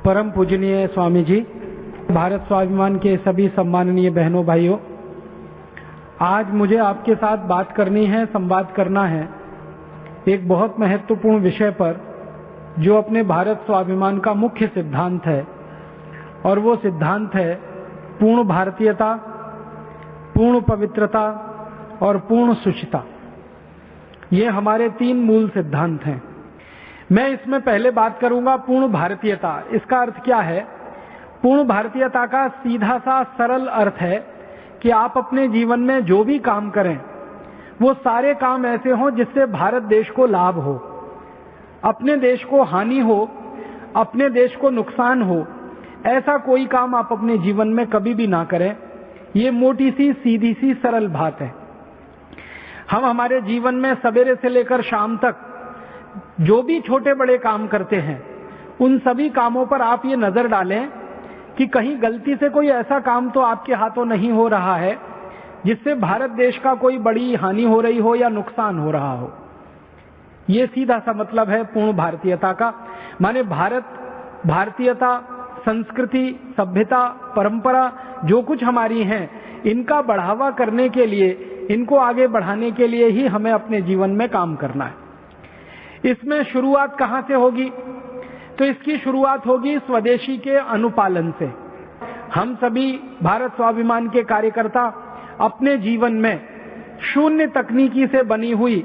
परम पूजनीय स्वामी जी, भारत स्वाभिमान के सभी सम्माननीय बहनों भाइयों, आज मुझे आपके साथ बात करनी है, संवाद करना है एक बहुत महत्वपूर्ण विषय पर जो अपने भारत स्वाभिमान का मुख्य सिद्धांत है, और वो सिद्धांत है पूर्ण भारतीयता, पूर्ण पवित्रता और पूर्ण शुचिता। ये हमारे 3 मूल सिद्धांत हैं। मैं इसमें पहले बात करूंगा पूर्ण भारतीयता। इसका अर्थ क्या है? पूर्ण भारतीयता का सीधा सा सरल अर्थ है कि आप अपने जीवन में जो भी काम करें वो सारे काम ऐसे हों जिससे भारत देश को लाभ हो, अपने देश को हानि हो, अपने देश को नुकसान हो, ऐसा कोई काम आप अपने जीवन में कभी भी ना करें। ये मोटी सी सीधी सी सरल बात है। हम हमारे जीवन में सवेरे से लेकर शाम तक जो भी छोटे बड़े काम करते हैं उन सभी कामों पर आप ये नजर डालें कि कहीं गलती से कोई ऐसा काम तो आपके हाथों नहीं हो रहा है जिससे भारत देश का कोई बड़ी हानि हो रही हो या नुकसान हो रहा हो। ये सीधा सा मतलब है पूर्ण भारतीयता का। माने भारत, भारतीयता, संस्कृति, सभ्यता, परंपरा जो कुछ हमारी हैं, इनका बढ़ावा करने के लिए, इनको आगे बढ़ाने के लिए ही हमें अपने जीवन में काम करना है। इसमें शुरुआत कहां से होगी? तो इसकी शुरुआत होगी स्वदेशी के अनुपालन से। हम सभी भारत स्वाभिमान के कार्यकर्ता अपने जीवन में शून्य तकनीकी से बनी हुई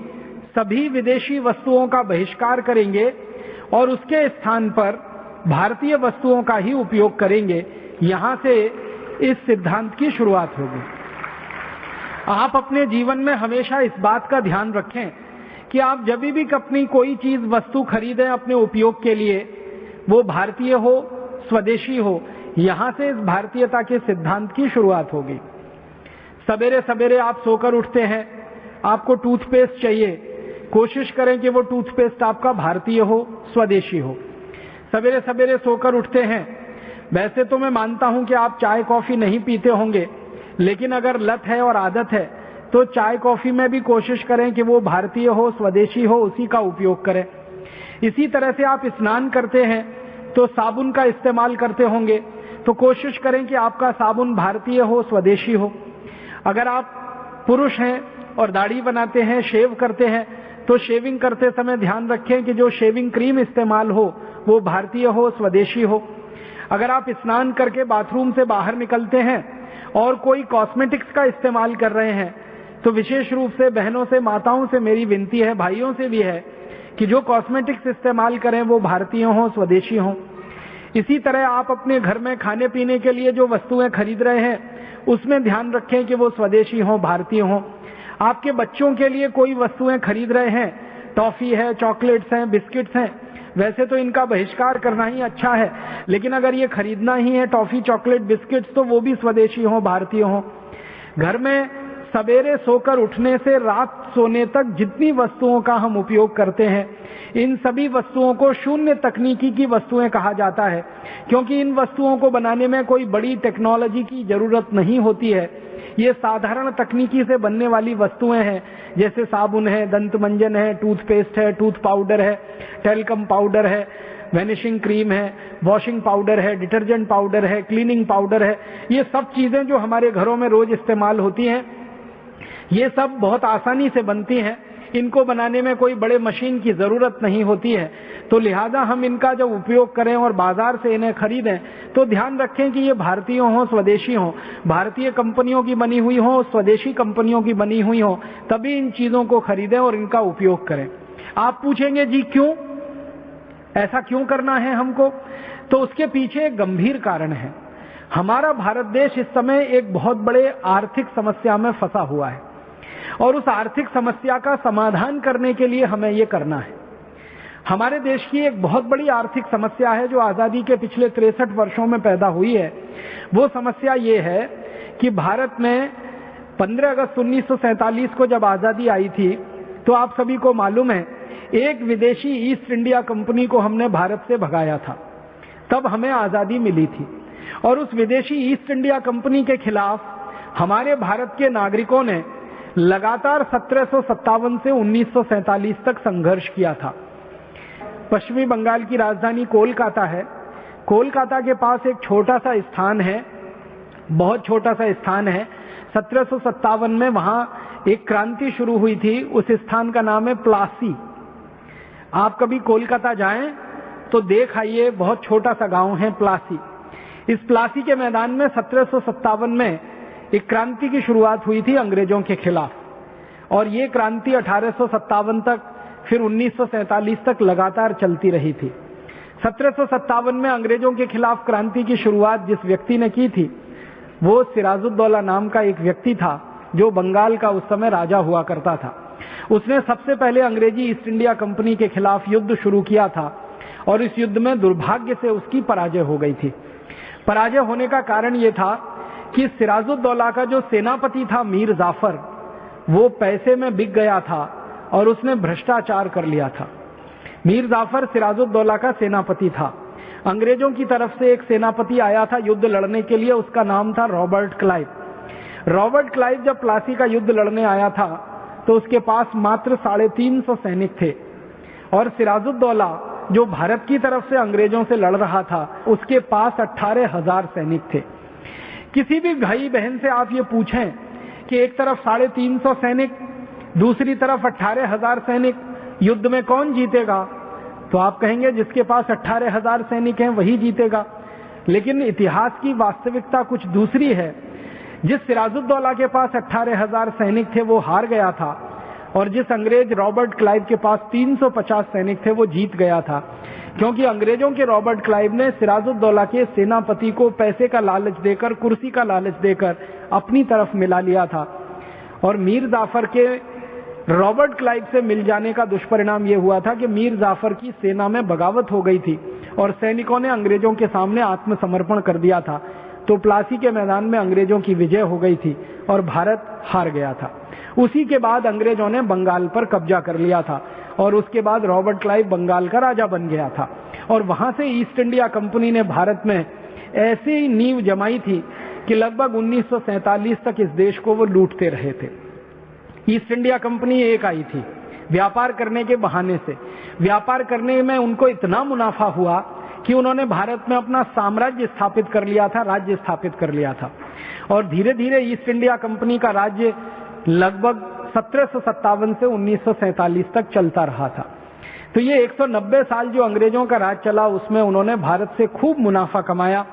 सभी विदेशी वस्तुओं का बहिष्कार करेंगे और उसके स्थान पर भारतीय वस्तुओं का ही उपयोग करेंगे। यहां से इस सिद्धांत की शुरुआत होगी। आप अपने जीवन में हमेशा इस बात का ध्यान रखें कि आप जब भी अपनी कोई चीज, वस्तु खरीदें अपने उपयोग के लिए, वो भारतीय हो, स्वदेशी हो। यहां से इस भारतीयता के सिद्धांत की शुरुआत होगी। सवेरे सवेरे आप सोकर उठते हैं, आपको टूथपेस्ट चाहिए, कोशिश करें कि वो टूथपेस्ट आपका भारतीय हो, स्वदेशी हो। सवेरे सवेरे सोकर उठते हैं, वैसे तो मैं मानता हूं कि आप चाय कॉफी नहीं पीते होंगे, लेकिन अगर लत है और आदत है तो चाय कॉफी में भी कोशिश करें कि वो भारतीय हो, स्वदेशी हो, उसी का उपयोग करें। इसी तरह से आप स्नान करते हैं तो साबुन का इस्तेमाल करते होंगे, तो कोशिश करें कि आपका साबुन भारतीय हो, स्वदेशी हो। अगर आप पुरुष हैं और दाढ़ी बनाते हैं, शेव करते हैं, तो शेविंग करते समय ध्यान रखें कि जो शेविंग क्रीम इस्तेमाल हो वो भारतीय हो, स्वदेशी हो। अगर आप स्नान करके बाथरूम से बाहर निकलते हैं और कोई कॉस्मेटिक्स का इस्तेमाल कर रहे हैं, तो विशेष रूप से बहनों से, माताओं से मेरी विनती है, भाइयों से भी है कि जो कॉस्मेटिक्स इस्तेमाल करें वो भारतीय हों, स्वदेशी हों। इसी तरह आप अपने घर में खाने पीने के लिए जो वस्तुएं खरीद रहे हैं उसमें ध्यान रखें कि वो स्वदेशी हों, भारतीय हों। आपके बच्चों के लिए कोई वस्तुएं खरीद रहे हैं, टॉफी है, चॉकलेट्स हैं, बिस्किट्स हैं, वैसे तो इनका बहिष्कार करना ही अच्छा है, लेकिन अगर ये खरीदना ही है टॉफी, चॉकलेट, बिस्किट्स, तो वो भी स्वदेशी हों, भारतीय हों। घर में सवेरे सोकर उठने से रात सोने तक जितनी वस्तुओं का हम उपयोग करते हैं, इन सभी वस्तुओं को शून्य तकनीकी की वस्तुएं कहा जाता है, क्योंकि इन वस्तुओं को बनाने में कोई बड़ी टेक्नोलॉजी की जरूरत नहीं होती है। ये साधारण तकनीकी से बनने वाली वस्तुएं हैं, जैसे साबुन है, दंत मंजन है, टूथपेस्ट है, टूथ पाउडर है, टेल्कम पाउडर है, वेनिशिंग क्रीम है, वॉशिंग पाउडर है, डिटर्जेंट पाउडर है, क्लीनिंग पाउडर है। ये सब चीजें जो हमारे घरों में रोज इस्तेमाल होती हैं, ये सब बहुत आसानी से बनती हैं। इनको बनाने में कोई बड़े मशीन की जरूरत नहीं होती है, तो लिहाजा हम इनका जब उपयोग करें और बाजार से इन्हें खरीदें तो ध्यान रखें कि ये भारतीय हों, स्वदेशी हों, भारतीय कंपनियों की बनी हुई हों, स्वदेशी कंपनियों की बनी हुई हों, तभी इन चीजों को खरीदें और इनका उपयोग करें। आप पूछेंगे जी क्यों, ऐसा क्यों करना है हमको? तो उसके पीछे एक गंभीर कारण है। हमारा भारत देश इस समय एक बहुत बड़े आर्थिक समस्या में फंसा हुआ है, और उस आर्थिक समस्या का समाधान करने के लिए हमें ये करना है। हमारे देश की एक बहुत बड़ी आर्थिक समस्या है जो आजादी के पिछले 63 वर्षों में पैदा हुई है। वो समस्या ये है कि भारत में 15 अगस्त 1947 को जब आजादी आई थी, तो आप सभी को मालूम है एक विदेशी ईस्ट इंडिया कंपनी को हमने भारत से भगाया था, तब हमें आजादी मिली थी। और उस विदेशी ईस्ट इंडिया कंपनी के खिलाफ हमारे भारत के नागरिकों ने लगातार 1757 से 1947 तक संघर्ष किया था। पश्चिमी बंगाल की राजधानी कोलकाता है, कोलकाता के पास एक छोटा सा स्थान है, बहुत छोटा सा स्थान है। 1757 में वहां एक क्रांति शुरू हुई थी। उस स्थान का नाम है प्लासी। आप कभी कोलकाता जाएं तो देख आइए, बहुत छोटा सा गांव है प्लासी। इस प्लासी के मैदान में 1757 में एक क्रांति की शुरुआत हुई थी अंग्रेजों के खिलाफ, और ये क्रांति 1857 तक, फिर 1947 तक लगातार चलती रही थी। 1757 में अंग्रेजों के खिलाफ क्रांति की शुरुआत जिस व्यक्ति ने की थी वो सिराजुद्दौला नाम का एक व्यक्ति था, जो बंगाल का उस समय राजा हुआ करता था। उसने सबसे पहले अंग्रेजी ईस्ट इंडिया कंपनी के खिलाफ युद्ध शुरू किया था, और इस युद्ध में दुर्भाग्य से उसकी पराजय हो गई थी। पराजय होने का कारण ये था कि सिराजुद्दौला का जो सेनापति था मीर जाफर, वो पैसे में बिक गया था और उसने भ्रष्टाचार कर लिया था। मीर जाफर सिराजुद्दौला का सेनापति था। अंग्रेजों की तरफ से एक सेनापति आया था युद्ध लड़ने के लिए, उसका नाम था रॉबर्ट क्लाइव। रॉबर्ट क्लाइव जब प्लासी का युद्ध लड़ने आया था तो उसके पास मात्र 350 सैनिक थे, और सिराजुद्दौला जो भारत की तरफ से अंग्रेजों से लड़ रहा था उसके पास 18,000 सैनिक थे। किसी भी भाई बहन से आप ये पूछें कि एक तरफ 350 सैनिक, दूसरी तरफ 18,000 सैनिक, युद्ध में कौन जीतेगा, तो आप कहेंगे जिसके पास 18,000 सैनिक हैं वही जीतेगा। लेकिन इतिहास की वास्तविकता कुछ दूसरी है। जिस सिराजुद्दौला के पास 18,000 सैनिक थे वो हार गया था, और जिस अंग्रेज रॉबर्ट क्लाइव के पास 350 सैनिक थे वो जीत गया था, क्योंकि अंग्रेजों के रॉबर्ट क्लाइव ने सिराजुद्दौला के सेनापति को पैसे का लालच देकर, कुर्सी का लालच देकर अपनी तरफ मिला लिया था। और मीर जाफर के रॉबर्ट क्लाइव से मिल जाने का दुष्परिणाम यह हुआ था कि मीर जाफर की सेना में बगावत हो गई थी और सैनिकों ने अंग्रेजों के सामने आत्मसमर्पण कर दिया था। तो प्लासी के मैदान में अंग्रेजों की विजय हो गई थी और भारत हार गया था। उसी के बाद अंग्रेजों ने बंगाल पर कब्जा कर लिया था, और उसके बाद रॉबर्ट क्लाइव बंगाल का राजा बन गया था। और वहां से ईस्ट इंडिया कंपनी ने भारत में ऐसी नींव जमाई थी कि लगभग 1947 तक इस देश को वो लूटते रहे थे। ईस्ट इंडिया कंपनी एक आई थी व्यापार करने के बहाने से। व्यापार करने में उनको इतना मुनाफा हुआ कि उन्होंने भारत में अपना साम्राज्य स्थापित कर लिया था, राज्य स्थापित कर लिया था। और धीरे धीरे ईस्ट इंडिया कंपनी का राज्य लगभग 1757 से 1947 तक चलता रहा था। तो ये 190 साल जो अंग्रेजों का राज चला, उसमें उन्होंने भारत से खूब मुनाफा कमाया,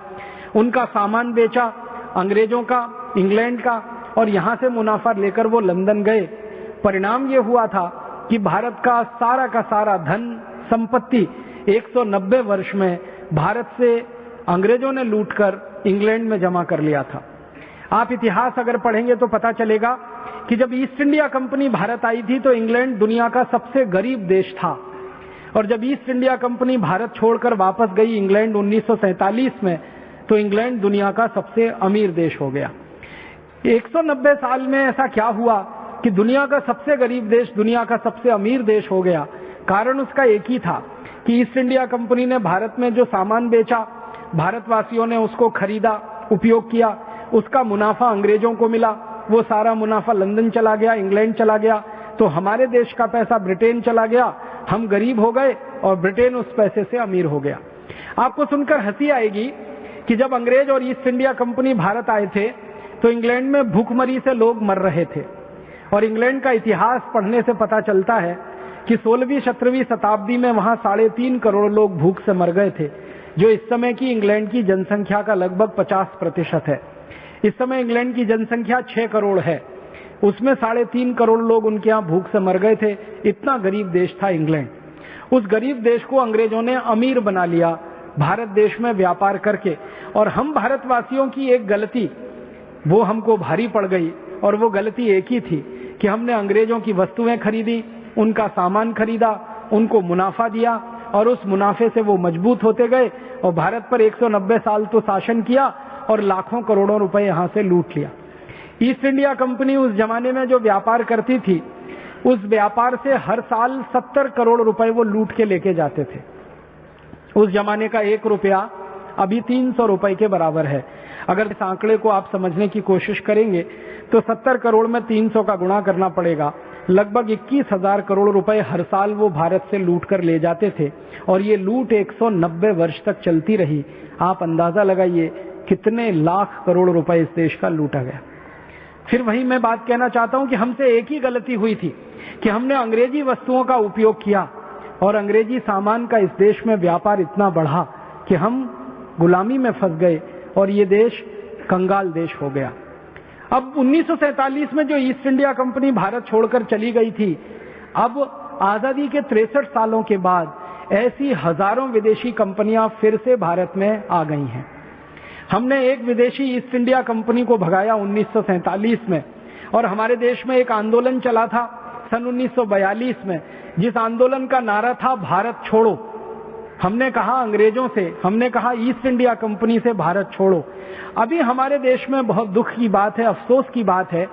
उनका सामान बेचा, अंग्रेजों का, इंग्लैंड का, और यहां से मुनाफा लेकर वो लंदन गए। परिणाम ये हुआ था कि भारत का सारा धन संपत्ति 190 वर्ष में भारत से अंग्रेजों ने लूटकर इंग्लैंड में जमा कर लिया था। आप इतिहास अगर पढ़ेंगे तो पता चलेगा कि जब ईस्ट इंडिया कंपनी भारत आई थी तो इंग्लैंड दुनिया का सबसे गरीब देश था, और जब ईस्ट इंडिया कंपनी भारत छोड़कर वापस गई इंग्लैंड 1947 में, तो इंग्लैंड दुनिया का सबसे अमीर देश हो गया। 190 साल में ऐसा क्या हुआ कि दुनिया का सबसे गरीब देश दुनिया का सबसे अमीर देश हो गया? कारण उसका एक ही था कि ईस्ट इंडिया कंपनी ने भारत में जो सामान बेचा, भारतवासियों ने उसको खरीदा, उपयोग किया, उसका मुनाफा अंग्रेजों को मिला, वो सारा मुनाफा लंदन चला गया, इंग्लैंड चला गया, तो हमारे देश का पैसा ब्रिटेन चला गया, हम गरीब हो गए और ब्रिटेन उस पैसे से अमीर हो गया। आपको सुनकर हंसी आएगी कि जब अंग्रेज और ईस्ट इंडिया कंपनी भारत आए थे तो इंग्लैंड में भूखमरी से लोग मर रहे थे, और इंग्लैंड का इतिहास पढ़ने से पता चलता है कि 16वीं 17वीं शताब्दी में वहां 3.5 करोड़ लोग भूख से मर गए थे, जो इस समय की इंग्लैंड की जनसंख्या का लगभग 50% है। इस समय इंग्लैंड की जनसंख्या 6 करोड़ है, उसमें 3.5 करोड़ लोग उनके यहाँ भूख से मर गए थे। इतना गरीब देश था इंग्लैंड। उस गरीब देश को अंग्रेजों ने अमीर बना लिया भारत देश में व्यापार करके, और हम भारतवासियों की एक गलती वो हमको भारी पड़ गई, और वो गलती एक ही थी कि हमने अंग्रेजों की वस्तुएं खरीदी, उनका सामान खरीदा, उनको मुनाफा दिया, और उस मुनाफे से वो मजबूत होते गए और भारत पर 190 साल तो शासन किया और लाखों करोड़ों रुपए यहां से लूट लिया। ईस्ट इंडिया कंपनी उस जमाने में जो व्यापार करती थी, उस व्यापार से हर साल 70 करोड़ रुपए वो लूट के लेके जाते थे। उस जमाने का 1 रुपया अभी 300 रुपए के बराबर है। अगर इस आंकड़े को आप समझने की कोशिश करेंगे तो 70 करोड़ में 300 का गुणा करना पड़ेगा, लगभग 21,000 करोड़ रुपए हर साल वो भारत से लूट कर ले जाते थे और ये लूट 190 वर्ष तक चलती रही। आप अंदाजा लगाइए कितने लाख करोड़ रुपए इस देश का लूटा गया। फिर वही मैं बात कहना चाहता हूं कि हमसे एक ही गलती हुई थी कि हमने अंग्रेजी वस्तुओं का उपयोग किया और अंग्रेजी सामान का इस देश में व्यापार इतना बढ़ा कि हम गुलामी में फंस गए और ये देश कंगाल देश हो गया। अब 1947 में जो ईस्ट इंडिया कंपनी भारत छोड़कर चली गई थी, अब आजादी के 63 सालों के बाद ऐसी हजारों विदेशी कंपनियां फिर से भारत में आ गई हैं। हमने एक विदेशी ईस्ट इंडिया कंपनी को भगाया 1947 में और हमारे देश में एक आंदोलन चला था सन 1942 में, जिस आंदोलन का नारा था भारत छोड़ो। हमने कहा अंग्रेजों से, हमने कहा ईस्ट इंडिया कंपनी से भारत छोड़ो। अभी हमारे देश में बहुत दुख की बात है, अफसोस की बात है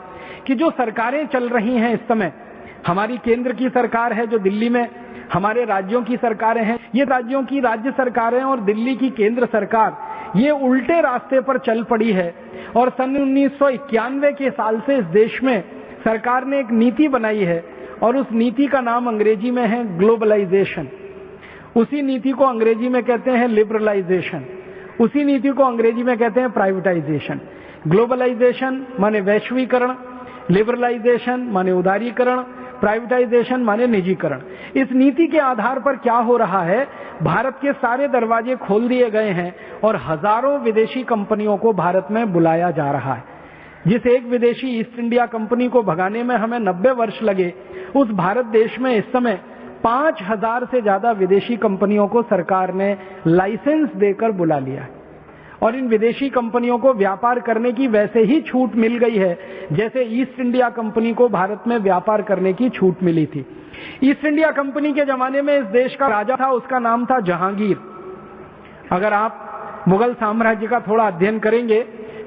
कि जो सरकारें चल रही हैं इस समय, हमारी केंद्र की सरकार है जो दिल्ली में, हमारे राज्यों की सरकारें हैं, ये राज्यों की राज्य सरकारें और दिल्ली की केंद्र सरकार ये उल्टे रास्ते पर चल पड़ी है। और सन 1991 के साल से इस देश में सरकार ने एक नीति बनाई है और उस नीति का नाम अंग्रेजी में है ग्लोबलाइजेशन। उसी नीति को अंग्रेजी में कहते हैं लिबरलाइजेशन, उसी नीति को अंग्रेजी में कहते हैं प्राइवेटाइजेशन। ग्लोबलाइजेशन माने वैश्वीकरण, लिबरलाइजेशन माने उदारीकरण, प्राइवेटाइजेशन माने निजीकरण। इस नीति के आधार पर क्या हो रहा है, भारत के सारे दरवाजे खोल दिए गए हैं और हजारों विदेशी कंपनियों को भारत में बुलाया जा रहा है। जिस एक विदेशी ईस्ट इंडिया कंपनी को भगाने में हमें 90 वर्ष लगे, उस भारत देश में इस समय 5,000 से ज्यादा विदेशी कंपनियों को सरकार ने लाइसेंस देकर बुला लिया है और इन विदेशी कंपनियों को व्यापार करने की वैसे ही छूट मिल गई है जैसे ईस्ट इंडिया कंपनी को भारत में व्यापार करने की छूट मिली थी। ईस्ट इंडिया कंपनी के जमाने में इस देश का राजा था, उसका नाम था जहांगीर। अगर आप मुगल साम्राज्य का थोड़ा अध्ययन करेंगे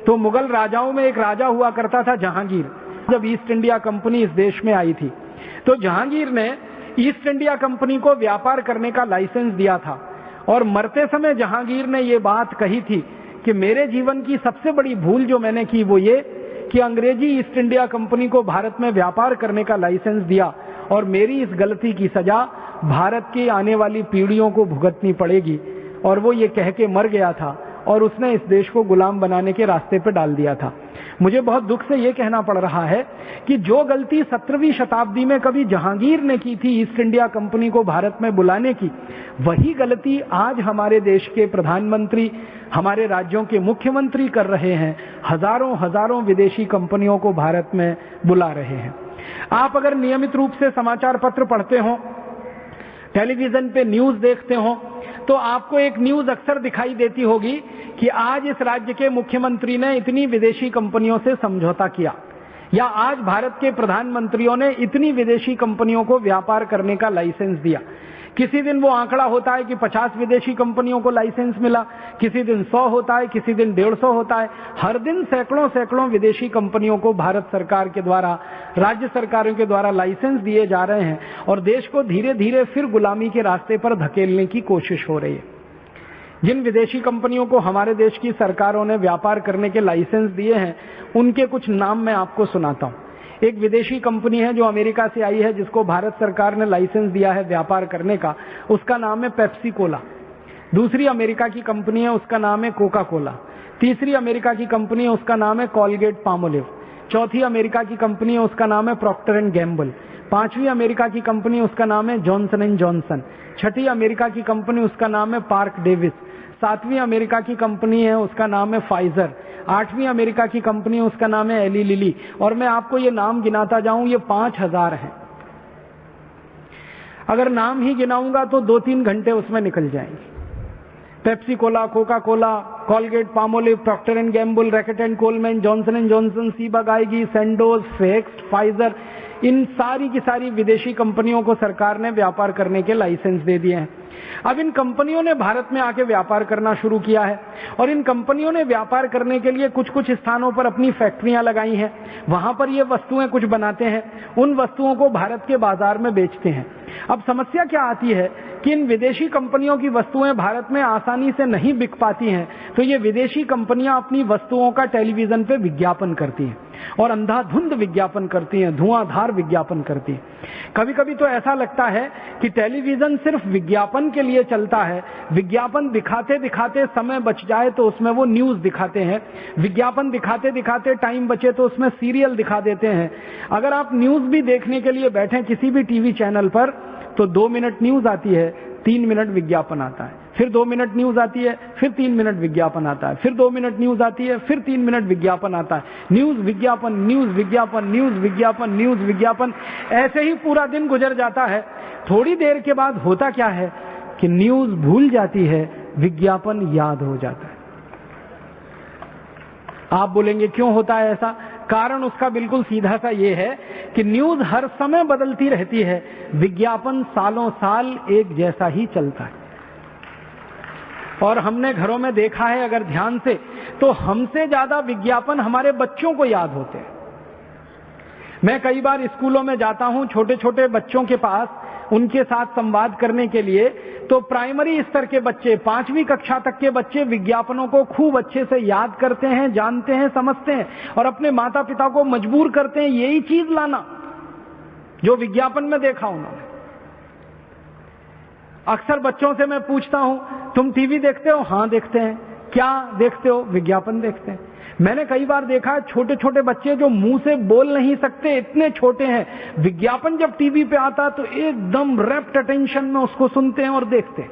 तो मुगल राजाओं में एक राजा हुआ करता था जहांगीर। जब ईस्ट इंडिया कंपनी इस देश में आई थी तो जहांगीर ने ईस्ट इंडिया कंपनी को व्यापार करने का लाइसेंस दिया था और मरते समय जहांगीर ने ये बात कही थी कि मेरे जीवन की सबसे बड़ी भूल जो मैंने की वो ये कि अंग्रेजी ईस्ट इंडिया कंपनी को भारत में व्यापार करने का लाइसेंस दिया और मेरी इस गलती की सजा भारत की आने वाली पीढ़ियों को भुगतनी पड़ेगी। और वो ये कह के मर गया था और उसने इस देश को गुलाम बनाने के रास्ते पर डाल दिया था। मुझे बहुत दुख से ये कहना पड़ रहा है कि जो गलती 17वीं शताब्दी में कभी जहांगीर ने की थी ईस्ट इंडिया कंपनी को भारत में बुलाने की, वही गलती आज हमारे देश के प्रधानमंत्री, हमारे राज्यों के मुख्यमंत्री कर रहे हैं। हजारों हजारों विदेशी कंपनियों को भारत में बुला रहे हैं। आप अगर नियमित रूप से समाचार पत्र पढ़ते हो, टेलीविजन पे न्यूज देखते हो, तो आपको एक न्यूज अक्सर दिखाई देती होगी कि आज इस राज्य के मुख्यमंत्री ने इतनी विदेशी कंपनियों से समझौता किया या आज भारत के प्रधानमंत्रियों ने इतनी विदेशी कंपनियों को व्यापार करने का लाइसेंस दिया। किसी दिन वो आंकड़ा होता है कि 50 विदेशी कंपनियों को लाइसेंस मिला, किसी दिन 100 होता है, किसी दिन 150 होता है। हर दिन सैकड़ों सैकड़ों विदेशी कंपनियों को भारत सरकार के द्वारा, राज्य सरकारों के द्वारा लाइसेंस दिए जा रहे हैं और देश को धीरे धीरे फिर गुलामी के रास्ते पर धकेलने की कोशिश हो रही है। जिन विदेशी कंपनियों को हमारे देश की सरकारों ने व्यापार करने के लाइसेंस दिए हैं, उनके कुछ नाम मैं आपको सुनाता हूं। एक विदेशी कंपनी है जो अमेरिका से आई है, जिसको भारत सरकार ने लाइसेंस दिया है व्यापार करने का, उसका नाम है पेप्सी कोला। दूसरी अमेरिका की कंपनी है, उसका नाम है कोका कोला। तीसरी अमेरिका की कंपनी है, उसका नाम है कॉलगेट पामोलिव। चौथी अमेरिका की कंपनी है, उसका नाम है प्रॉक्टर एंड गैम्बल। पांचवी अमेरिका की कंपनी, उसका नाम है Johnson and Johnson. Chhathi America की कंपनी, उसका नाम है पार्क डेविस। सातवीं अमेरिका की कंपनी है, उसका नाम है फाइजर। आठवीं अमेरिका की कंपनी, उसका नाम है एली लिली। और मैं आपको ये नाम गिनाता जाऊं, ये 5,000 हैं। अगर नाम ही गिनाऊंगा तो 2-3 घंटे उसमें निकल जाएंगे। Pepsi Cola, Coca Cola, Colgate Palmolive, Procter and Gamble, Reckitt and Colman, Johnson and Johnson, Ciba Geigy, Sandoz, फेक्स, फाइजर, इन सारी की सारी विदेशी कंपनियों को सरकार ने व्यापार करने के लाइसेंस दे दिए हैं। अब इन कंपनियों ने भारत में आके व्यापार करना शुरू किया है और इन कंपनियों ने व्यापार करने के लिए कुछ कुछ स्थानों पर अपनी फैक्ट्रियां लगाई हैं। वहां पर ये वस्तुएं कुछ बनाते हैं, उन वस्तुओं को भारत के बाजार में बेचते हैं। अब समस्या क्या आती है कि इन विदेशी कंपनियों की वस्तुएं भारत में आसानी से नहीं बिक पाती हैं, तो ये विदेशी कंपनियां अपनी वस्तुओं का टेलीविजन पे विज्ञापन करती हैं और अंधाधुंध विज्ञापन करती हैं, धुआंधार विज्ञापन करती हैं। कभी कभी तो ऐसा लगता है कि टेलीविजन सिर्फ विज्ञापन के लिए चलता है, विज्ञापन दिखाते दिखाते समय बच जाए तो उसमें वो न्यूज दिखाते हैं, विज्ञापन दिखाते दिखाते टाइम बचे तो उसमें सीरियल दिखा देते हैं। अगर आप न्यूज भी देखने के लिए बैठे किसी भी टीवी चैनल पर तो 2 मिनट न्यूज आती है, 3 मिनट विज्ञापन आता है, फिर 2 मिनट न्यूज आती है, फिर 3 मिनट विज्ञापन आता है, फिर 2 मिनट न्यूज आती है, फिर 3 मिनट विज्ञापन आता है। न्यूज विज्ञापन, न्यूज विज्ञापन, न्यूज विज्ञापन, न्यूज विज्ञापन, ऐसे ही पूरा दिन गुजर जाता है। थोड़ी देर के बाद होता क्या है कि न्यूज भूल जाती है, विज्ञापन याद हो जाता है। आप बोलेंगे क्यों होता है ऐसा? कारण उसका बिल्कुल सीधा सा ये है कि न्यूज हर समय बदलती रहती है, विज्ञापन सालों साल एक जैसा ही चलता है। और हमने घरों में देखा है अगर ध्यान से, तो हमसे ज्यादा विज्ञापन हमारे बच्चों को याद होते हैं। मैं कई बार स्कूलों में जाता हूं छोटे छोटे बच्चों के पास, उनके साथ संवाद करने के लिए, तो प्राइमरी स्तर के बच्चे, 5वीं कक्षा तक के बच्चे विज्ञापनों को खूब अच्छे से याद करते हैं, जानते हैं, समझते हैं और अपने माता पिता को मजबूर करते हैं यही चीज लाना जो विज्ञापन में देखा उन्होंने। अक्सर बच्चों से मैं पूछता हूं, तुम टीवी देखते हो? हां देखते हैं। क्या देखते हो? विज्ञापन देखते हैं। मैंने कई बार देखा है छोटे छोटे बच्चे जो मुंह से बोल नहीं सकते, इतने छोटे हैं, विज्ञापन जब टीवी पे आता तो एकदम रैप्ट अटेंशन में उसको सुनते हैं और देखते हैं।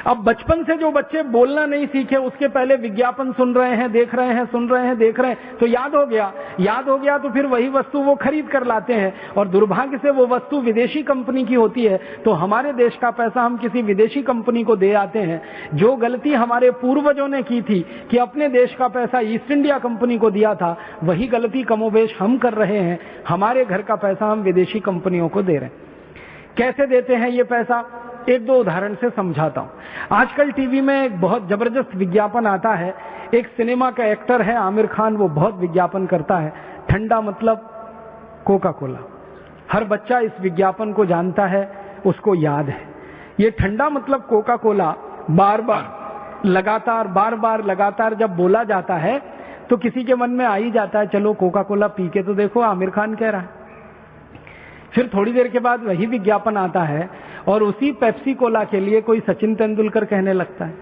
अब बचपन से जो बच्चे बोलना नहीं सीखे, उसके पहले विज्ञापन सुन रहे हैं, देख रहे हैं, सुन रहे हैं, देख रहे हैं, तो याद हो गया तो फिर वही वस्तु वो खरीद कर लाते हैं। और दुर्भाग्य से वो वस्तु विदेशी कंपनी की होती है, तो हमारे देश का पैसा हम किसी विदेशी कंपनी को दे आते हैं। जो गलती हमारे पूर्वजों ने की थी कि अपने देश का पैसा ईस्ट इंडिया कंपनी को दिया था, वही गलती कमोबेश हम कर रहे हैं। हमारे घर का पैसा हम विदेशी कंपनियों को दे रहे हैं। कैसे देते हैं ये पैसा? 1-2 उदाहरण से समझाता हूं। आजकल टीवी में एक बहुत जबरदस्त विज्ञापन आता है। एक सिनेमा का एक्टर है आमिर खान, वो बहुत विज्ञापन करता है। ठंडा मतलब कोका कोला। हर बच्चा इस विज्ञापन को जानता है, उसको याद है। ये ठंडा मतलब कोका कोला बार बार लगातार जब बोला जाता है तो किसी के मन में आ ही जाता है, चलो कोका कोला पी के तो देखो, आमिर खान कह रहा है। फिर थोड़ी देर के बाद वही विज्ञापन आता है और उसी पेप्सी कोला के लिए कोई सचिन तेंदुलकर कहने लगता है।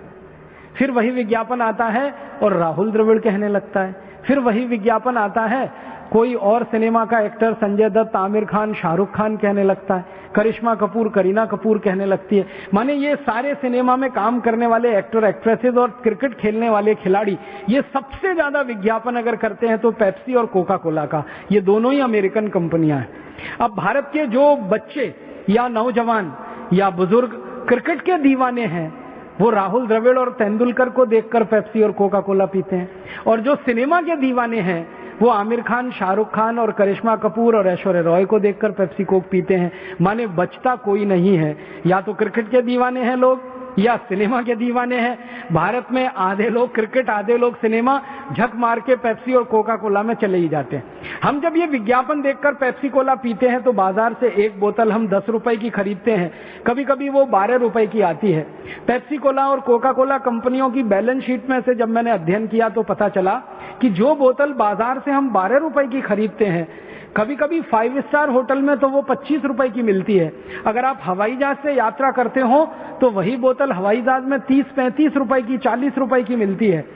फिर वही विज्ञापन आता है और राहुल द्रविड़ कहने लगता है। फिर वही विज्ञापन आता है, कोई और सिनेमा का एक्टर संजय दत्त, आमिर खान, शाहरुख खान कहने लगता है, करिश्मा कपूर, करीना कपूर कहने लगती है। माने ये सारे सिनेमा में काम करने वाले एक्टर, एक्ट्रेसेस और क्रिकेट खेलने वाले खिलाड़ी, ये सबसे ज्यादा विज्ञापन अगर करते हैं तो पेप्सी और कोका कोला का। ये दोनों ही अमेरिकन कंपनियां हैं। अब भारत के जो बच्चे या नौजवान या बुजुर्ग क्रिकेट के दीवाने हैं, वो राहुल द्रविड़ और तेंदुलकर को देखकर पेप्सी और कोका कोला पीते हैं। और जो सिनेमा के दीवाने हैं, वो आमिर खान, शाहरुख खान और करिश्मा कपूर और ऐश्वर्या रॉय को देखकर पेप्सी कोक पीते हैं। माने बचता कोई नहीं है, या तो क्रिकेट के दीवाने हैं लोग या सिनेमा के दीवाने हैं। भारत में आधे लोग क्रिकेट, आधे लोग सिनेमा, झक मार के पेप्सी और कोका कोला में चले ही जाते हैं। हम जब ये विज्ञापन देखकर पेप्सी कोला पीते हैं तो बाजार से एक बोतल हम 10 रुपए की खरीदते हैं, कभी कभी वो 12 रुपए की आती है। पेप्सी कोला और कोका कोला कंपनियों की बैलेंस शीट में से जब मैंने अध्ययन किया तो पता चला कि जो बोतल बाजार से हम 12 रुपए की खरीदते हैं, कभी कभी 5 स्टार होटल में तो वो 25 रुपए की मिलती है। अगर आप हवाई जहाज से यात्रा करते हो तो वही बोतल हवाई जहाज में 30-35 रुपए की, 40 रुपए की मिलती है।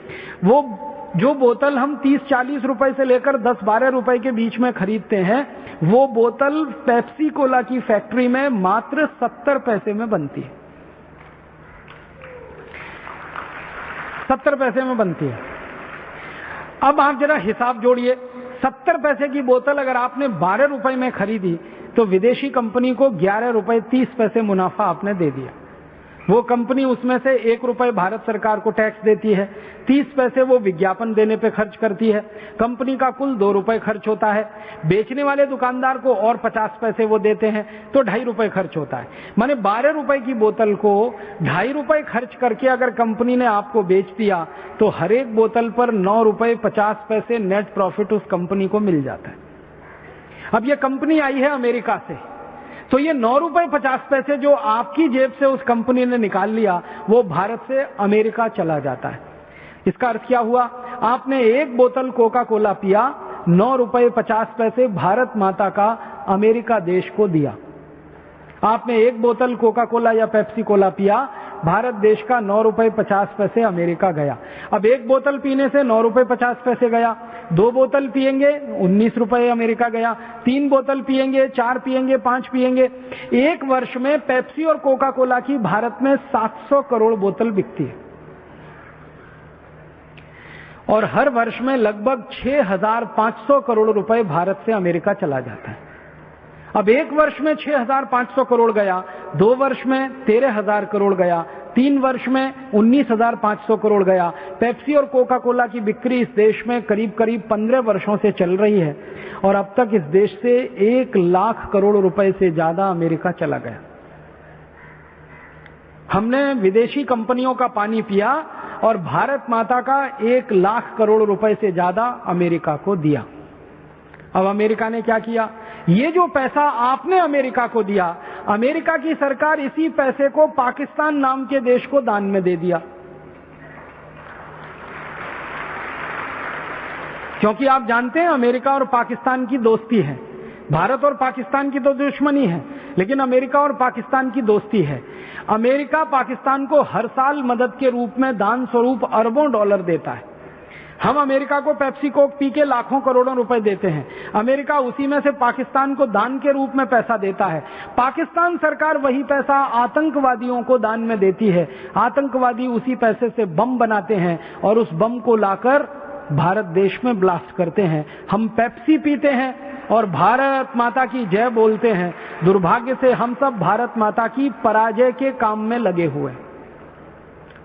वो जो बोतल हम 30-40 रुपए से लेकर 10-12 रुपए के बीच में खरीदते हैं, वो बोतल पेप्सी कोला की फैक्ट्री में मात्र 70 पैसे में बनती है। 70 पैसे में बनती है। अब आप जरा हिसाब जोड़िए, 70 पैसे की बोतल अगर आपने 12 रुपए में खरीदी तो विदेशी कंपनी को 11 रुपए 30 पैसे मुनाफा आपने दे दिया। वो कंपनी उसमें से 1 रुपए भारत सरकार को टैक्स देती है, 30 पैसे वो विज्ञापन देने पे खर्च करती है। कंपनी का कुल 2 रुपए खर्च होता है। बेचने वाले दुकानदार को और 50 पैसे वो देते हैं, तो 2.5 रुपए खर्च होता है। माने 12 रुपए की बोतल को 2.5 रुपए खर्च करके अगर कंपनी ने आपको बेच दिया तो हर एक बोतल पर 9 रुपए 50 पैसे नेट प्रॉफिट उस कंपनी को मिल जाता है। अब ये कंपनी आई है अमेरिका से, तो ये 9 रुपए 50 पैसे जो आपकी जेब से उस कंपनी ने निकाल लिया, वो भारत से अमेरिका चला जाता है। इसका अर्थ क्या हुआ? आपने एक बोतल कोका कोला पिया, 9 रुपए 50 पैसे भारत माता का अमेरिका देश को दिया। आपने एक बोतल कोका कोला या पेप्सी कोला पिया, भारत देश का 9 रुपए 50 पैसे अमेरिका गया। अब एक बोतल पीने से 9 रुपए 50 पैसे गया, 2 बोतल पिएंगे 19 रुपए अमेरिका गया, 3 बोतल पिएंगे, 4 पिएंगे, 5 पिएंगे। एक वर्ष में पेप्सी और कोका कोला की भारत में 700 करोड़ बोतल बिकती है और हर वर्ष में लगभग 6,500 करोड़ रुपए भारत से अमेरिका चला जाता है। अब एक वर्ष में 6,500 करोड़ गया, 2 वर्ष में 13,000 करोड़ गया, 3 वर्ष में 19,500 करोड़ गया। पेप्सी और कोका कोला की बिक्री इस देश में करीब करीब 15 वर्षों से चल रही है और अब तक इस देश से 1 लाख करोड़ रुपए से ज्यादा अमेरिका चला गया। हमने विदेशी कंपनियों का पानी पिया और भारत माता का 1 लाख करोड़ रुपए से ज्यादा अमेरिका को दिया। अब अमेरिका ने क्या किया? ये जो पैसा आपने अमेरिका को दिया, अमेरिका की सरकार इसी पैसे को पाकिस्तान नाम के देश को दान में दे दिया। क्योंकि आप जानते हैं अमेरिका और पाकिस्तान की दोस्ती है। भारत और पाकिस्तान की तो दुश्मनी है, लेकिन अमेरिका और पाकिस्तान की दोस्ती है। अमेरिका पाकिस्तान को हर साल मदद के रूप में दान स्वरूप अरबों डॉलर देता है। हम अमेरिका को पेप्सी कोक पी के लाखों करोड़ों रुपए देते हैं, अमेरिका उसी में से पाकिस्तान को दान के रूप में पैसा देता है। पाकिस्तान सरकार वही पैसा आतंकवादियों को दान में देती है। आतंकवादी उसी पैसे से बम बनाते हैं और उस बम को लाकर भारत देश में ब्लास्ट करते हैं। हम पेप्सी पीते हैं और भारत माता की जय बोलते हैं। दुर्भाग्य से हम सब भारत माता की पराजय के काम में लगे हुए हैं।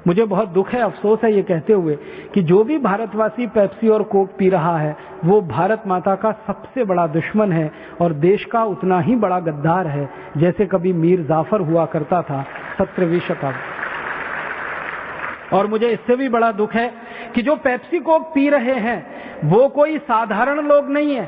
मुझे बहुत दुख है, अफसोस है ये कहते हुए कि जो भी भारतवासी पेप्सी और कोक पी रहा है वो भारत माता का सबसे बड़ा दुश्मन है और देश का उतना ही बड़ा गद्दार है जैसे कभी मीर जाफर हुआ करता था 17वीं शताब्दी। और मुझे इससे भी बड़ा दुख है कि जो पेप्सी कोक पी रहे हैं वो कोई साधारण लोग नहीं है।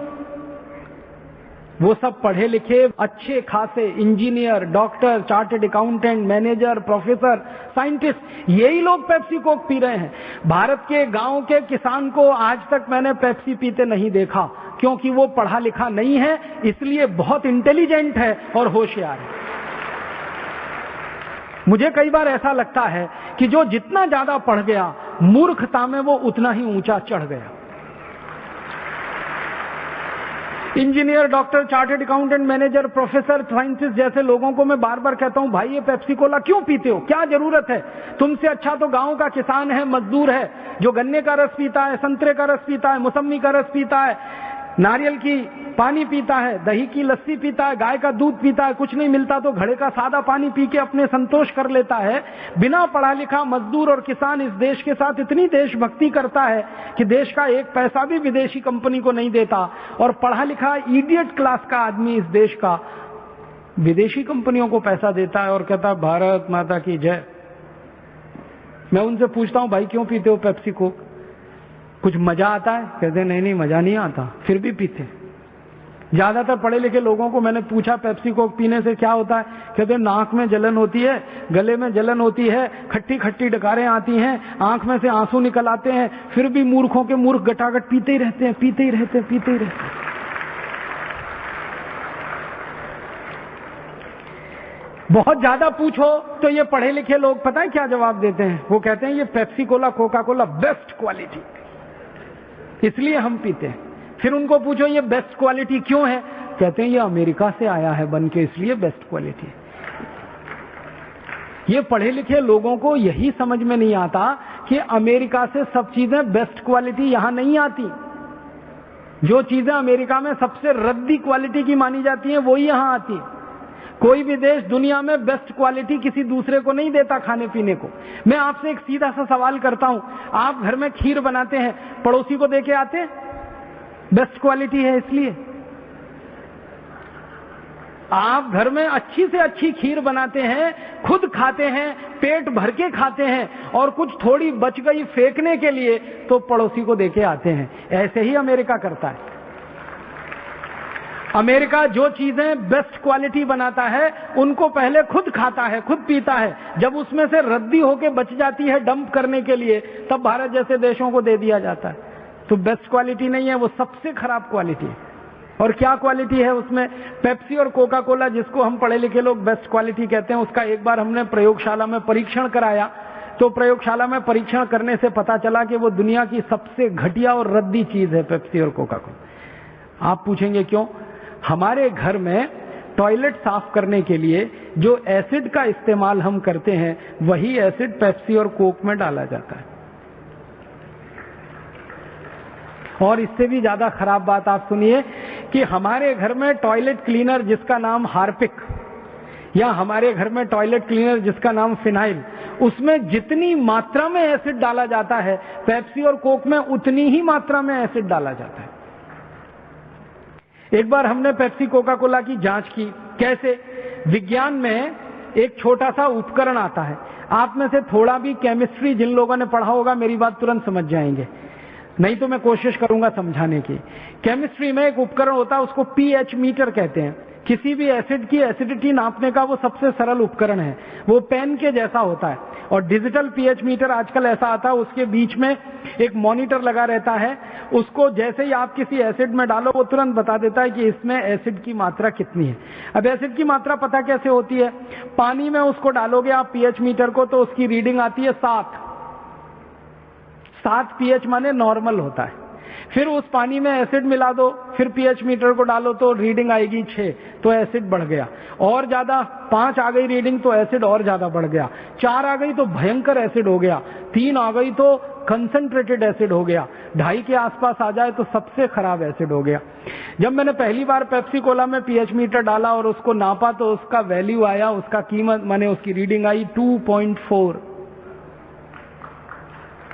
वो सब पढ़े लिखे अच्छे खासे engineer, doctor, chartered accountant, manager, professor, scientist, यही लोग पेप्सी कोक पी रहे हैं। भारत के गांव के किसान को आज तक मैंने पेप्सी पीते नहीं देखा, क्योंकि वो पढ़ा लिखा नहीं है, इसलिए बहुत इंटेलिजेंट है और होशियार है। मुझे कई बार ऐसा लगता है कि जो जितना ज्यादा पढ़ गया, मूर्खता में वो उतना ही ऊंचा चढ़ गया। Engineer, doctor, chartered accountant, manager, professor, scientist जैसे लोगों को मैं बार बार कहता हूं, भाई ये पेप्सी कोला क्यों पीते हो, क्या जरूरत है? तुमसे अच्छा तो गांव का किसान है, मजदूर है, जो गन्ने का रस पीता है, संतरे का रस पीता है, मौसमी का रस पीता है, नारियल की पानी पीता है, दही की लस्सी पीता है, गाय का दूध पीता है, कुछ नहीं मिलता तो घड़े का सादा पानी पी के अपने संतोष कर लेता है। बिना पढ़ा लिखा मजदूर और किसान इस देश के साथ इतनी देशभक्ति करता है कि देश का एक पैसा भी विदेशी कंपनी को नहीं देता, और पढ़ा लिखा इडियट क्लास का आदमी इस देश का विदेशी कंपनियों को पैसा देता है और कहता है भारत माता की जय। मैं उनसे पूछता हूं, भाई क्यों पीते हो पेप्सी कोक? कुछ मजा आता है? कहते नहीं मजा नहीं आता, फिर भी पीते। ज्यादातर पढ़े लिखे लोगों को मैंने पूछा पेप्सी कोक पीने से क्या होता है, कहते नाक में जलन होती है, गले में जलन होती है, खट्टी खट्टी डकारें आती हैं, आंख में से आंसू निकल आते हैं, फिर भी मूर्खों के मूर्ख गटागट पीते ही रहते हैं, पीते ही रहते हैं, पीते ही रहते हैं। बहुत ज्यादा पूछो तो ये पढ़े लिखे लोग पता है क्या जवाब देते हैं? वो कहते हैं ये Pepsi Cola, Coca Cola best quality, इसलिए हम पीते हैं। फिर उनको पूछो ये बेस्ट क्वालिटी क्यों है? कहते हैं ये अमेरिका से आया है बन के, इसलिए बेस्ट क्वालिटी है। ये पढ़े लिखे लोगों को यही समझ में नहीं आता कि अमेरिका से सब चीजें बेस्ट क्वालिटी यहां नहीं आती। जो चीजें अमेरिका में सबसे रद्दी क्वालिटी की मानी जाती हैं वही यहां आती है। कोई भी देश दुनिया में बेस्ट क्वालिटी किसी दूसरे को नहीं देता खाने पीने को। मैं आपसे एक सीधा सा सवाल करता हूं, आप घर में खीर बनाते हैं, पड़ोसी को देके आते हैं? बेस्ट क्वालिटी है इसलिए। आप घर में अच्छी से अच्छी खीर बनाते हैं, खुद खाते हैं, पेट भर के खाते हैं, और कुछ थोड़ी बच गई फेंकने के लिए तो पड़ोसी को देके आते हैं। ऐसे ही अमेरिका करता है। अमेरिका जो चीजें बेस्ट क्वालिटी बनाता है उनको पहले खुद खाता है, खुद पीता है। जब उसमें से रद्दी होके बच जाती है डंप करने के लिए, तब भारत जैसे देशों को दे दिया जाता है। तो बेस्ट क्वालिटी नहीं है, वो सबसे खराब क्वालिटी है। और क्या क्वालिटी है उसमें? पेप्सी और कोका कोला, जिसको हम पढ़े लिखे लोग बेस्ट क्वालिटी कहते हैं, उसका एक बार हमने प्रयोगशाला में परीक्षण कराया। तो प्रयोगशाला में परीक्षण करने से पता चला कि वो दुनिया की सबसे घटिया और रद्दी चीज है, पेप्सी और कोका कोला। आप पूछेंगे क्यों? हमारे घर में टॉयलेट साफ करने के लिए जो एसिड का इस्तेमाल हम करते हैं, वही एसिड पेप्सी और कोक में डाला जाता है। और इससे भी ज्यादा खराब बात आप सुनिए कि हमारे घर में टॉयलेट क्लीनर जिसका नाम हार्पिक, या हमारे घर में टॉयलेट क्लीनर जिसका नाम फिनाइल, उसमें जितनी मात्रा में एसिड डाला जाता है, पेप्सी और कोक में उतनी ही मात्रा में एसिड डाला जाता है। एक बार हमने पेप्सी कोका कोला की जांच की। कैसे? विज्ञान में एक छोटा सा उपकरण आता है। आप में से थोड़ा भी केमिस्ट्री जिन लोगों ने पढ़ा होगा मेरी बात तुरंत समझ जाएंगे, नहीं तो मैं कोशिश करूंगा समझाने की। केमिस्ट्री में एक उपकरण होता है, उसको पीएच मीटर कहते हैं। किसी भी एसिड की एसिडिटी नापने का वो सबसे सरल उपकरण है। वो पेन के जैसा होता है। और डिजिटल पीएच मीटर आजकल ऐसा आता है, उसके बीच में एक मॉनिटर लगा रहता है। उसको जैसे ही आप किसी एसिड में डालो, वो तुरंत बता देता है कि इसमें एसिड की मात्रा कितनी है। अब एसिड की मात्रा पता कैसे होती है? पानी में उसको डालोगे आप पीएच मीटर को, तो उसकी रीडिंग आती है 7 पीएच माने नॉर्मल होता है। फिर उस पानी में एसिड मिला दो, फिर पीएच मीटर को डालो तो रीडिंग आएगी 6, तो एसिड बढ़ गया। और ज्यादा 5 आ गई रीडिंग तो एसिड और ज्यादा बढ़ गया। 4 आ गई तो भयंकर एसिड हो गया। 3 आ गई तो कंसंट्रेटेड एसिड हो गया। 2.5 के आसपास आ जाए तो सबसे खराब एसिड हो गया। जब मैंने पहली बार पेप्सी कोला में पीएच मीटर डाला और उसको नापा, तो उसका वैल्यू आया, उसका कीमत माने उसकी रीडिंग आई 2.4।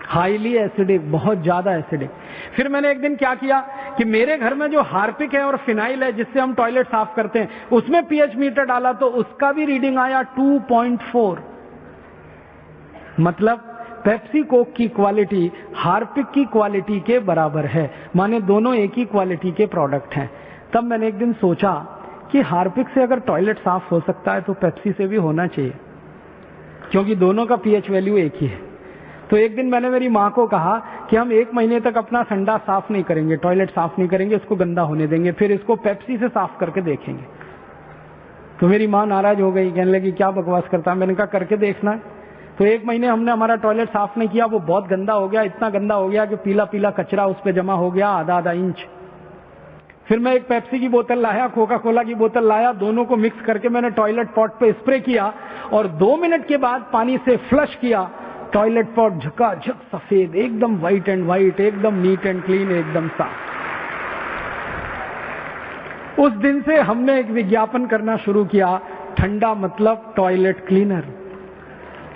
हाईली एसिडिक, बहुत ज्यादा एसिडिक। फिर मैंने एक दिन क्या किया कि मेरे घर में जो हार्पिक है और फिनाइल है जिससे हम टॉयलेट साफ करते हैं, उसमें पीएच मीटर डाला तो उसका भी रीडिंग आया 2.4। मतलब पेप्सी कोक की क्वालिटी हार्पिक की क्वालिटी के बराबर है, माने दोनों एक ही क्वालिटी के प्रोडक्ट हैं। तब मैंने एक दिन सोचा कि हार्पिक से अगर टॉयलेट साफ हो सकता है तो पेप्सी से भी होना चाहिए, क्योंकि दोनों का पीएच वैल्यू एक ही है। तो एक दिन मैंने मेरी माँ को कहा कि हम 1 महीने तक अपना संडा साफ नहीं करेंगे, टॉयलेट साफ नहीं करेंगे, इसको गंदा होने देंगे, फिर इसको पेप्सी से साफ करके देखेंगे। तो मेरी माँ नाराज हो गई, कहने लगी क्या बकवास करता है। मैंने कहा करके देखना है। तो 1 महीने हमने हमारा टॉयलेट साफ नहीं किया, वो बहुत गंदा हो गया, इतना गंदा हो गया कि पीला पीला कचरा उस पर जमा हो गया आधा इंच। फिर मैं एक पेप्सी की बोतल लाया, कोका कोला की बोतल लाया, दोनों को मिक्स करके मैंने टॉयलेट पॉट पे स्प्रे किया और 2 मिनट के बाद पानी से फ्लश किया। टॉयलेट पॉट झकाझक सफेद, एकदम व्हाइट एंड व्हाइट, एकदम नीट एंड क्लीन, एकदम साफ। उस दिन से हमने एक विज्ञापन करना शुरू किया, ठंडा मतलब टॉयलेट क्लीनर।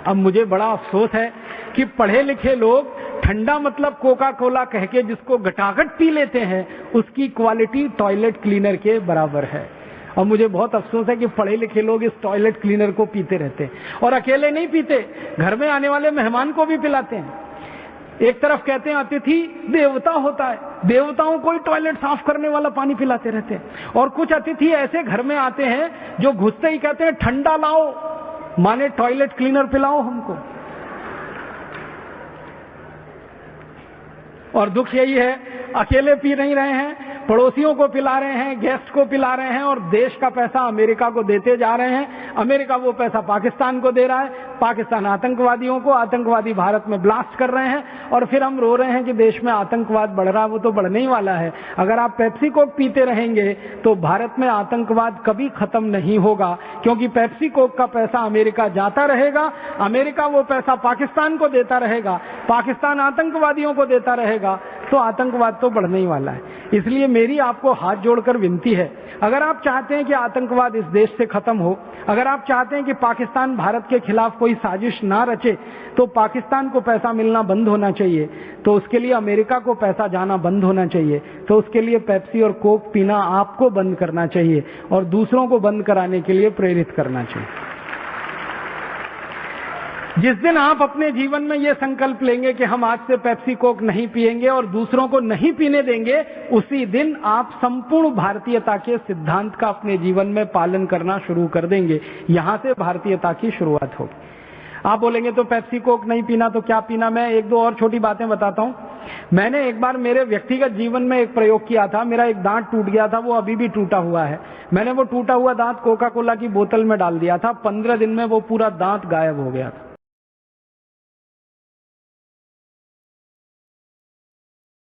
अब मुझे बड़ा अफसोस है कि पढ़े लिखे लोग ठंडा मतलब कोका कोला कह के जिसको गटागट पी लेते हैं, उसकी क्वालिटी टॉयलेट क्लीनर के बराबर है। और मुझे बहुत अफसोस है कि पढ़े लिखे लोग इस टॉयलेट क्लीनर को पीते रहते हैं। और अकेले नहीं पीते, घर में आने वाले मेहमान को भी पिलाते हैं। एक तरफ कहते हैं अतिथि देवता होता है, देवताओं को ही टॉयलेट साफ करने वाला पानी पिलाते रहते हैं। और कुछ अतिथि ऐसे घर में आते हैं जो घुसते ही कहते हैं ठंडा लाओ, माने टॉयलेट क्लीनर पिलाओ हमको। और दुख यही है, अकेले पी नहीं रहे हैं, पड़ोसियों को पिला रहे हैं, गेस्ट को पिला रहे हैं, और देश का पैसा अमेरिका को देते जा रहे हैं। अमेरिका वो पैसा पाकिस्तान को दे रहा है, पाकिस्तान आतंकवादियों को, आतंकवादी भारत में ब्लास्ट कर रहे हैं, और फिर हम रो रहे हैं कि देश में आतंकवाद बढ़ रहा है। वो तो बढ़ने ही वाला है। अगर आप पेप्सी कोक पीते रहेंगे तो भारत में आतंकवाद कभी खत्म नहीं होगा, क्योंकि पेप्सी कोक का पैसा अमेरिका जाता रहेगा, अमेरिका वो पैसा पाकिस्तान को देता रहेगा, पाकिस्तान आतंकवादियों को देता रहेगा, तो आतंकवाद तो बढ़ने ही वाला है। इसलिए मेरी आपको हाथ जोड़कर विनती है, अगर आप चाहते हैं कि आतंकवाद इस देश से खत्म हो, अगर आप चाहते हैं कि पाकिस्तान भारत के खिलाफ कोई साजिश ना रचे, तो पाकिस्तान को पैसा मिलना बंद होना चाहिए, तो उसके लिए अमेरिका को पैसा जाना बंद होना चाहिए, तो उसके लिए पेप्सी और कोक पीना आपको बंद करना चाहिए और दूसरों को बंद कराने के लिए प्रेरित करना चाहिए। जिस दिन आप अपने जीवन में ये संकल्प लेंगे कि हम आज से पेप्सी कोक नहीं पिएंगे और दूसरों को नहीं पीने देंगे, उसी दिन आप संपूर्ण भारतीयता के सिद्धांत का अपने जीवन में पालन करना शुरू कर देंगे। यहां से भारतीयता की शुरुआत होगी। आप बोलेंगे तो पेप्सी कोक नहीं पीना तो क्या पीना? मैं एक दो और छोटी बातें बताता हूं। मैंने एक बार मेरे व्यक्तिगत जीवन में एक प्रयोग किया था। मेरा एक दांत टूट गया था, वो अभी भी टूटा हुआ है। मैंने वो टूटा हुआ दांत कोका कोला की बोतल में डाल दिया था। 15 दिन में वो पूरा दांत गायब हो गया था।